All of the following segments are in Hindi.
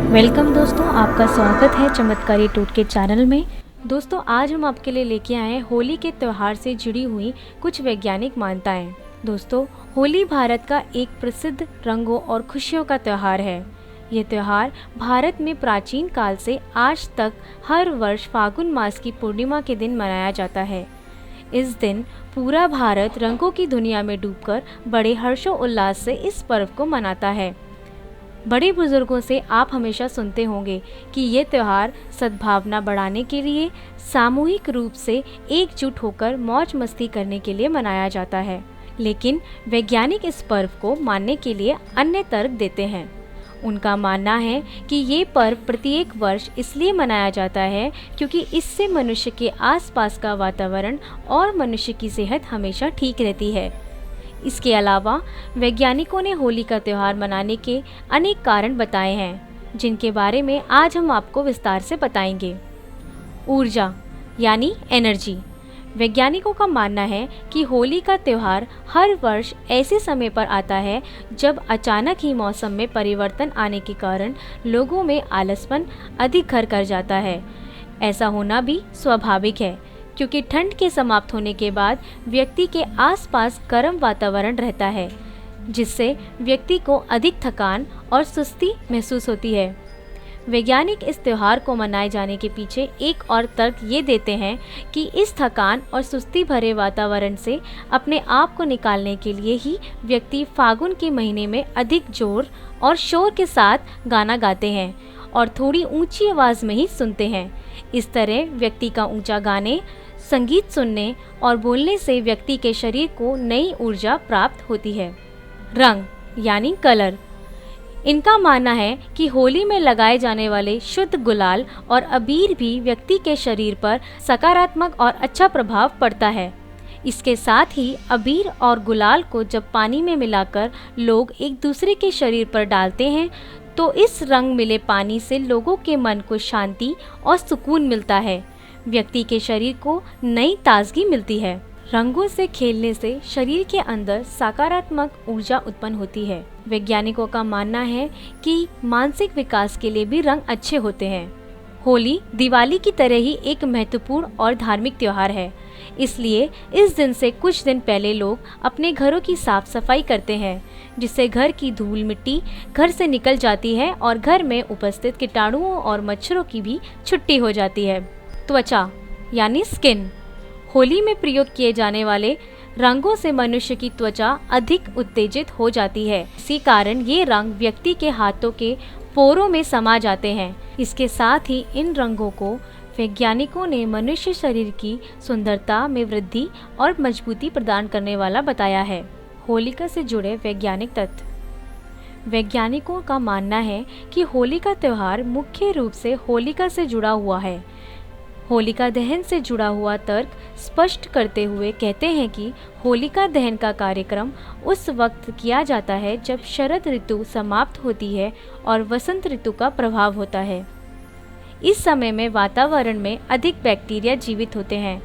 वेलकम दोस्तों, आपका स्वागत है चमत्कारी टोटके चैनल में। दोस्तों, आज हम आपके लिए लेके आए हैं होली के त्यौहार से जुड़ी हुई कुछ वैज्ञानिक मान्यताएं। दोस्तों, होली भारत का एक प्रसिद्ध रंगों और खुशियों का त्यौहार है। ये त्यौहार भारत में प्राचीन काल से आज तक हर वर्ष फागुन मास की पूर्णिमा के दिन मनाया जाता है। इस दिन पूरा भारत रंगों की दुनिया में डूबकर बड़े हर्षोल्लास से इस पर्व को मनाता है। बड़े बुजुर्गों से आप हमेशा सुनते होंगे कि ये त्यौहार सद्भावना बढ़ाने के लिए, सामूहिक रूप से एकजुट होकर मौज मस्ती करने के लिए मनाया जाता है। लेकिन वैज्ञानिक इस पर्व को मानने के लिए अन्य तर्क देते हैं। उनका मानना है कि ये पर्व प्रत्येक वर्ष इसलिए मनाया जाता है क्योंकि इससे मनुष्य के आसपास का वातावरण और मनुष्य की सेहत हमेशा ठीक रहती है। इसके अलावा वैज्ञानिकों ने होली का त्यौहार मनाने के अनेक कारण बताए हैं, जिनके बारे में आज हम आपको विस्तार से बताएंगे। ऊर्जा यानी एनर्जी। वैज्ञानिकों का मानना है कि होली का त्यौहार हर वर्ष ऐसे समय पर आता है जब अचानक ही मौसम में परिवर्तन आने के कारण लोगों में आलसपन अधिक घर कर जाता है। ऐसा होना भी स्वाभाविक है क्योंकि ठंड के समाप्त होने के बाद व्यक्ति के आसपास गर्म वातावरण रहता है, जिससे व्यक्ति को अधिक थकान और सुस्ती महसूस होती है। वैज्ञानिक इस त्यौहार को मनाए जाने के पीछे एक और तर्क ये देते हैं कि इस थकान और सुस्ती भरे वातावरण से अपने आप को निकालने के लिए ही व्यक्ति फागुन के महीने में अधिक जोर और शोर के साथ गाना गाते हैं और थोड़ी ऊंची आवाज़ में ही सुनते हैं। इस तरह व्यक्ति का ऊंचा गाने, संगीत सुनने और बोलने से व्यक्ति के शरीर को नई ऊर्जा प्राप्त होती है। रंग यानी कलर। इनका मानना है कि होली में लगाए जाने वाले शुद्ध गुलाल और अबीर भी व्यक्ति के शरीर पर सकारात्मक और अच्छा प्रभाव पड़ता है। इसके साथ ही अबीर और गुलाल को जब पानी में मिलाकर लोग एक दूसरे के शरीर पर डालते हैं तो इस रंग मिले पानी से लोगों के मन को शांति और सुकून मिलता है। व्यक्ति के शरीर को नई ताजगी मिलती है। रंगों से खेलने से शरीर के अंदर सकारात्मक ऊर्जा उत्पन्न होती है। वैज्ञानिकों का मानना है कि मानसिक विकास के लिए भी रंग अच्छे होते हैं। होली दिवाली की तरह ही एक महत्वपूर्ण और धार्मिक त्यौहार है, इसलिए इस दिन से कुछ दिन पहले लोग अपने घरों की साफ सफाई करते हैं, जिससे घर की धूल मिट्टी घर से निकल जाती है और घर में उपस्थित कीटाणुओं और मच्छरों की भी छुट्टी हो जाती है। त्वचा यानी स्किन। होली में प्रयोग किए जाने वाले रंगों से मनुष्य की त्वचा अधिक उत्तेजित हो जाती है। इसी कारण ये रंग व्यक्ति के हाथों के पोरों में समा जाते हैं। इसके साथ ही इन रंगों को वैज्ञानिकों ने मनुष्य शरीर की सुंदरता में वृद्धि और मजबूती प्रदान करने वाला बताया है। होलिका से जुड़े वैज्ञानिक तथ्य। वैज्ञानिकों का मानना है कि होली का त्यौहार मुख्य रूप से होलिका से जुड़ा हुआ है। होलिका दहन से जुड़ा हुआ तर्क स्पष्ट करते हुए कहते हैं कि होलिका दहन का कार्यक्रम उस वक्त किया जाता है जब शरद ऋतु समाप्त होती है और वसंत ऋतु का प्रभाव होता है। इस समय में वातावरण में अधिक बैक्टीरिया जीवित होते हैं,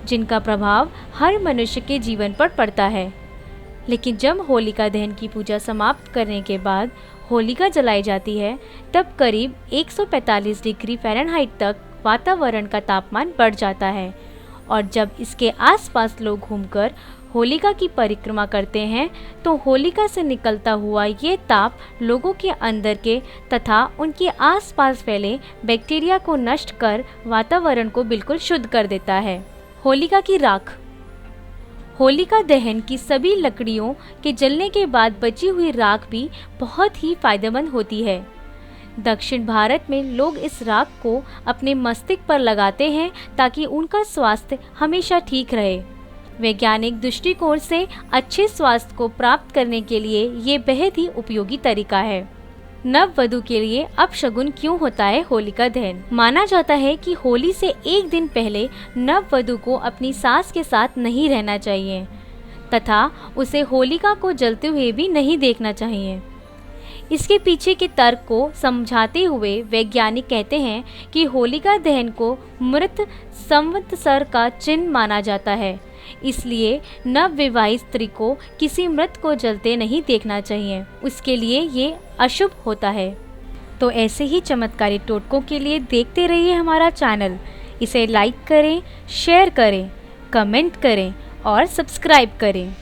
जिनका प्रभाव हर मनुष्य के जीवन पर पड़ता है। लेकिन जब होलिका दहन की पूजा समाप्त करने के बाद होलिका जलाई जाती है, तब करीब 145 डिग्री फ़ारेनहाइट तक वातावरण का तापमान बढ़ जाता है और जब इसके आसपास लोग घूमकर होलिका की परिक्रमा करते हैं तो होलिका से निकलता हुआ ये ताप लोगों के अंदर के तथा उनके आसपास फैले बैक्टीरिया को नष्ट कर वातावरण को बिल्कुल शुद्ध कर देता है। होलिका की राख। होलिका दहन की सभी लकड़ियों के जलने के बाद बची हुई राख भी बहुत ही फायदेमंद होती है। दक्षिण भारत में लोग इस राख को अपने मस्तिष्क पर लगाते हैं ताकि उनका स्वास्थ्य हमेशा ठीक रहे। वैज्ञानिक दृष्टिकोण से अच्छे स्वास्थ्य को प्राप्त करने के लिए ये बेहद ही उपयोगी तरीका है। नववधु के लिए अपशगुन क्यों होता है होलिका दहन? माना जाता है कि होली से एक दिन पहले नववधु को अपनी सास के साथ नहीं रहना चाहिए तथा उसे होलिका को जलते हुए भी नहीं देखना चाहिए। इसके पीछे के तर्क को समझाते हुए वैज्ञानिक कहते हैं कि होलिका दहन को मृत संवत्सर का चिन्ह माना जाता है, इसलिए नवविवाहित स्त्री को किसी मृत को जलते नहीं देखना चाहिए, उसके लिए ये अशुभ होता है। तो ऐसे ही चमत्कारी टोटकों के लिए देखते रहिए हमारा चैनल। इसे लाइक करें, शेयर करें, कमेंट करें और सब्सक्राइब करें।